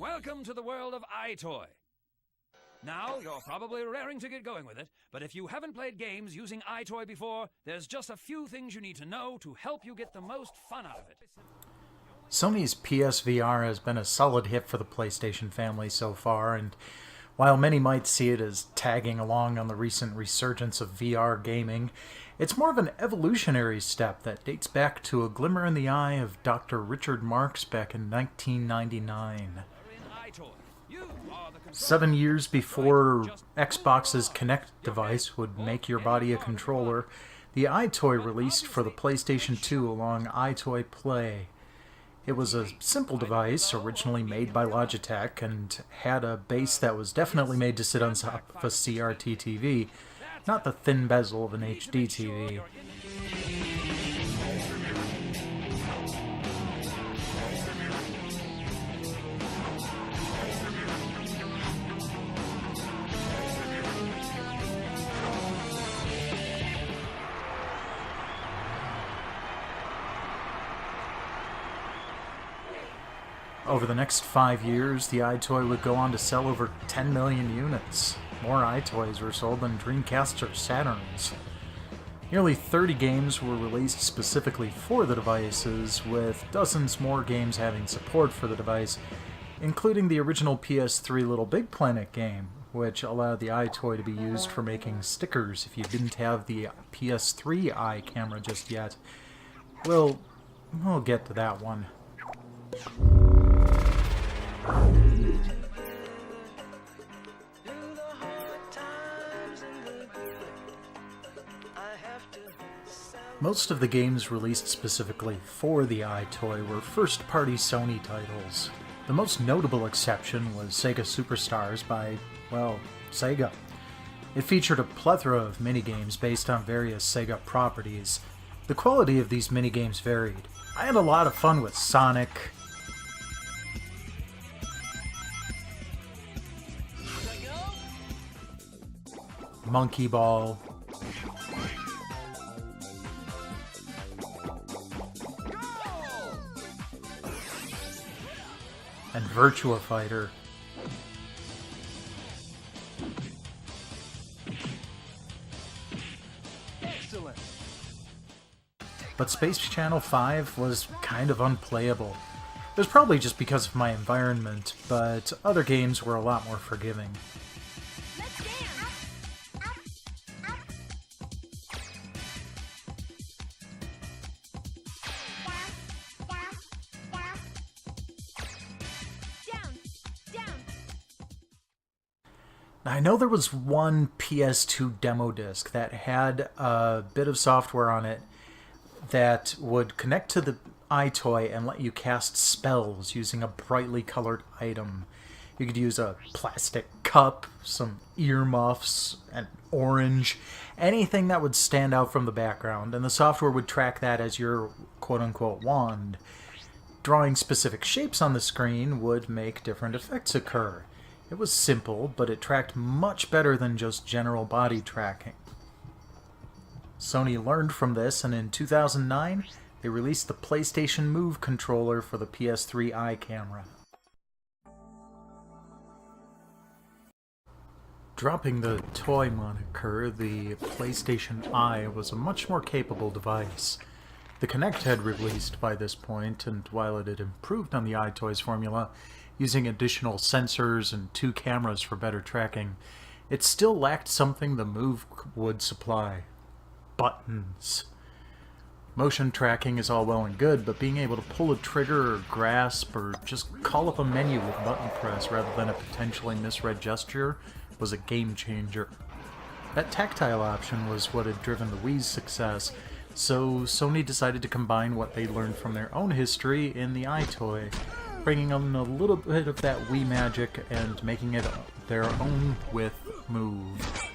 Welcome to the world of iToy. Now, you're probably raring to get going with it, but if you haven't played games using iToy before, there's just a few things you need to know to help you get the most fun out of it. Sony's PSVR has been a solid hit for the PlayStation family so far, and while many might see it as tagging along on the recent resurgence of VR gaming, it's more of an evolutionary step that dates back to a glimmer in the eye of Dr. Richard Marx back in 1999. 7 years before Xbox's Kinect device would make your body a controller, the iToy released for the PlayStation 2 along iToy Play. It was a simple device, originally made by Logitech, and had a base that was definitely made to sit on top of a CRT TV, not the thin bezel of an HD TV. Over the next 5 years, the iToy would go on to sell over 10 million units. More iToys were sold than Dreamcasts or Saturns. Nearly 30 games were released specifically for the devices, with dozens more games having support for the device, including the original PS3 Little Big Planet game, which allowed the iToy to be used for making stickers if you didn't have the PS3 eye camera just yet. We'll get to that one. Most of the games released specifically for the iToy were first-party Sony titles. The most notable exception was Sega Superstars by, well, Sega. It featured a plethora of minigames based on various Sega properties. The quality of these minigames varied. I had a lot of fun with Sonic, Monkey Ball, and Virtua Fighter. Excellent. But Space Channel 5 was kind of unplayable. It was probably just because of my environment, but other games were a lot more forgiving. I know there was one PS2 demo disc that had a bit of software on it that would connect to the iToy and let you cast spells using a brightly colored item. You could use a plastic cup, some earmuffs, an orange, anything that would stand out from the background, and the software would track that as your quote-unquote wand. Drawing specific shapes on the screen would make different effects occur. It was simple, but it tracked much better than just general body tracking. Sony learned from this, and in 2009, they released the PlayStation Move controller for the PS3 eye camera. Dropping the toy moniker, the PlayStation Eye was a much more capable device. The Kinect had released by this point, and while it had improved on the iToy's formula, using additional sensors and 2 cameras for better tracking, it still lacked something the Move would supply: buttons. Motion tracking is all well and good, but being able to pull a trigger or grasp or just call up a menu with button press rather than a potentially misread gesture was a game changer. That tactile option was what had driven the Wii's success, so Sony decided to combine what they learned from their own history in the iToy, bringing in a little bit of that Wii magic and making it their own with Move.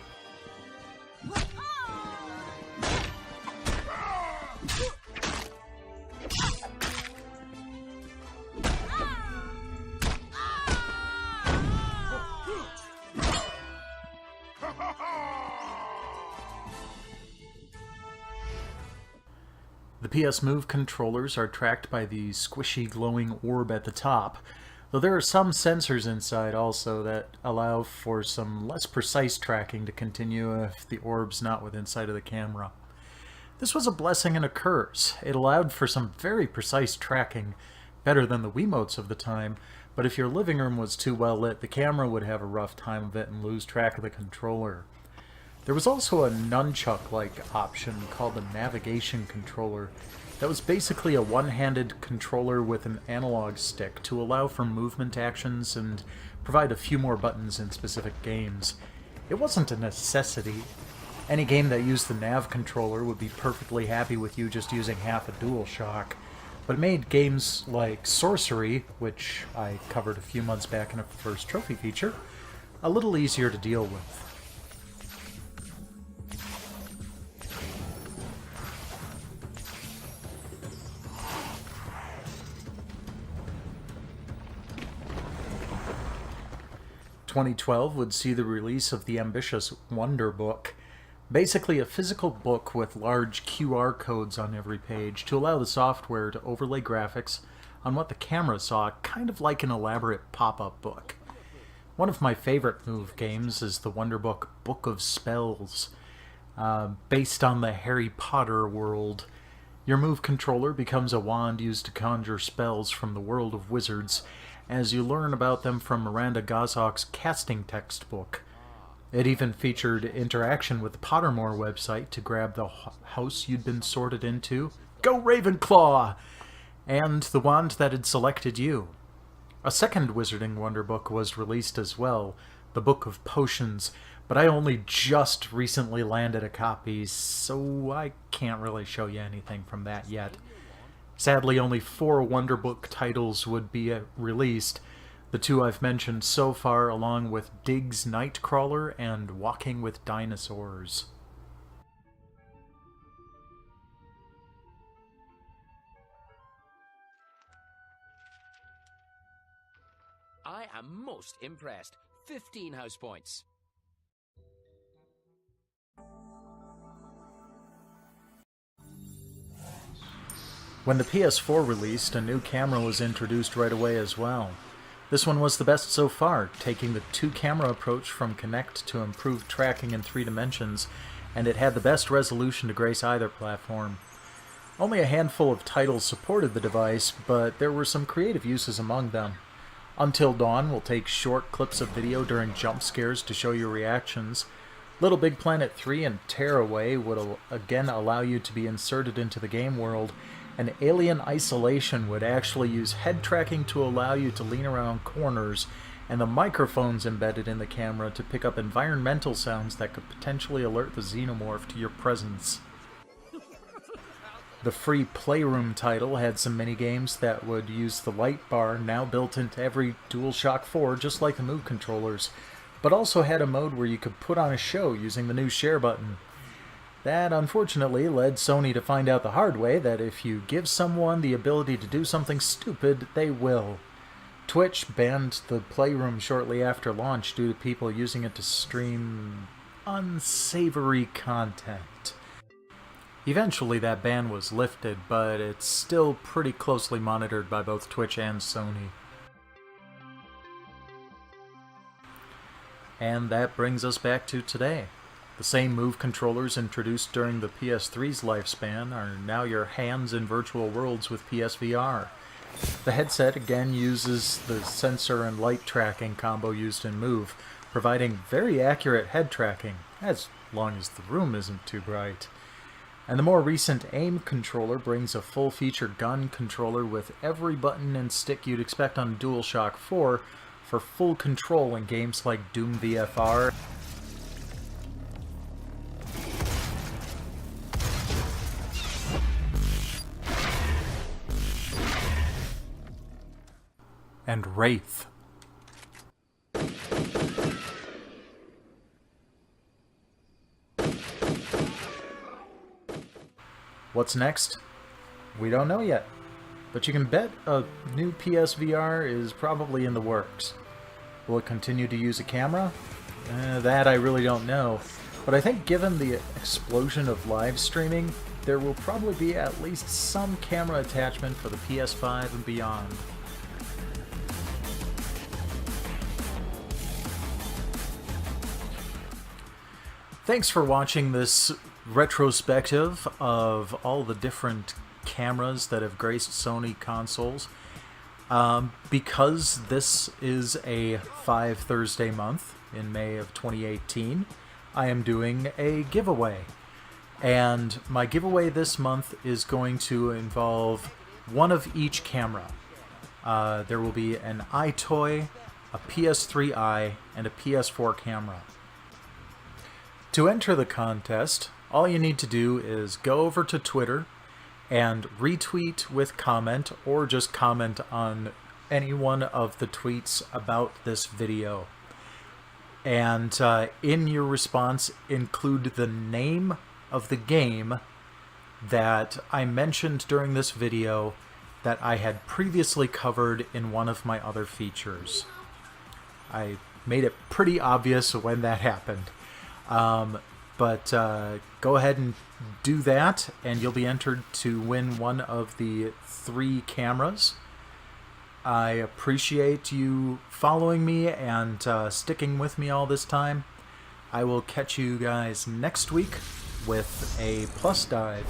The PS Move controllers are tracked by the squishy glowing orb at the top, though there are some sensors inside also that allow for some less precise tracking to continue if the orb's not within sight of the camera. This was a blessing and a curse. It allowed for some very precise tracking, better than the Wiimotes of the time, but if your living room was too well lit, the camera would have a rough time of it and lose track of the controller. There was also a nunchuck-like option called the navigation controller that was basically a one-handed controller with an analog stick to allow for movement actions and provide a few more buttons in specific games. It wasn't a necessity. Any game that used the nav controller would be perfectly happy with you just using half a DualShock, but it made games like Sorcery, which I covered a few months back in a first trophy feature, a little easier to deal with. "2012 would see the release of the ambitious Wonder Book, basically a physical book with large QR codes on every page to allow the software to overlay graphics on what the camera saw, kind of like an elaborate pop-up book. One of my favorite Move games is the Wonder Book Book of Spells, based on the Harry Potter world. Your Move controller becomes a wand used to conjure spells from the world of wizards, as you learn about them from Miranda Gazzock's casting textbook. It even featured interaction with the Pottermore website to grab the house you'd been sorted into, go Ravenclaw, and the wand that had selected you. A second Wizarding Wonder Book was released as well, the Book of Potions, but I only just recently landed a copy, so I can't really show you anything from that yet. Sadly, only 4 Wonder Book titles would be released, the 2 I've mentioned so far, along with Diggs Nightcrawler and Walking with Dinosaurs. I am most impressed. 15 house points. When the PS4 released, a new camera was introduced right away as well. This one was the best so far, taking the 2-camera approach from Kinect to improved tracking in 3 dimensions, and it had the best resolution to grace either platform. Only a handful of titles supported the device, but there were some creative uses among them. Until Dawn will take short clips of video during jump scares to show your reactions. Little Big Planet 3 and Tearaway would again allow you to be inserted into the game world, and Alien Isolation would actually use head tracking to allow you to lean around corners, and the microphones embedded in the camera to pick up environmental sounds that could potentially alert the xenomorph to your presence. The free Playroom title had some mini-games that would use the light bar now built into every DualShock 4 just like the Move controllers, but also had a mode where you could put on a show using the new share button. That unfortunately led Sony to find out the hard way that if you give someone the ability to do something stupid, they will. Twitch banned the Playroom shortly after launch due to people using it to stream unsavory content. Eventually that ban was lifted, but it's still pretty closely monitored by both Twitch and Sony. And that brings us back to today. The same Move controllers introduced during the PS3's lifespan are now your hands in virtual worlds with PSVR. The headset again uses the sensor and light tracking combo used in Move, providing very accurate head tracking, as long as the room isn't too bright. And the more recent AIM controller brings a full-feature gun controller with every button and stick you'd expect on DualShock 4 for full control in games like Doom VFR, and Wraith. What's next? We don't know yet, but you can bet a new PSVR is probably in the works. Will it continue to use a camera? That I really don't know, but I think given the explosion of live streaming, there will probably be at least some camera attachment for the PS5 and beyond. Thanks for watching this retrospective of all the different cameras that have graced Sony consoles. Because this is a 5 Thursday month in May of 2018, I am doing a giveaway. And my giveaway this month is going to involve one of each camera. There will be an iToy, a PS3i, and a PS4 camera. To enter the contest, all you need to do is go over to Twitter and retweet with comment, or just comment on any one of the tweets about this video. And in your response, include the name of the game that I mentioned during this video that I had previously covered in one of my other features. I made it pretty obvious when that happened. But go ahead and do that, and you'll be entered to win one of the 3 cameras. I appreciate you following me and sticking with me all this time. I will catch you guys next week with a plus dive.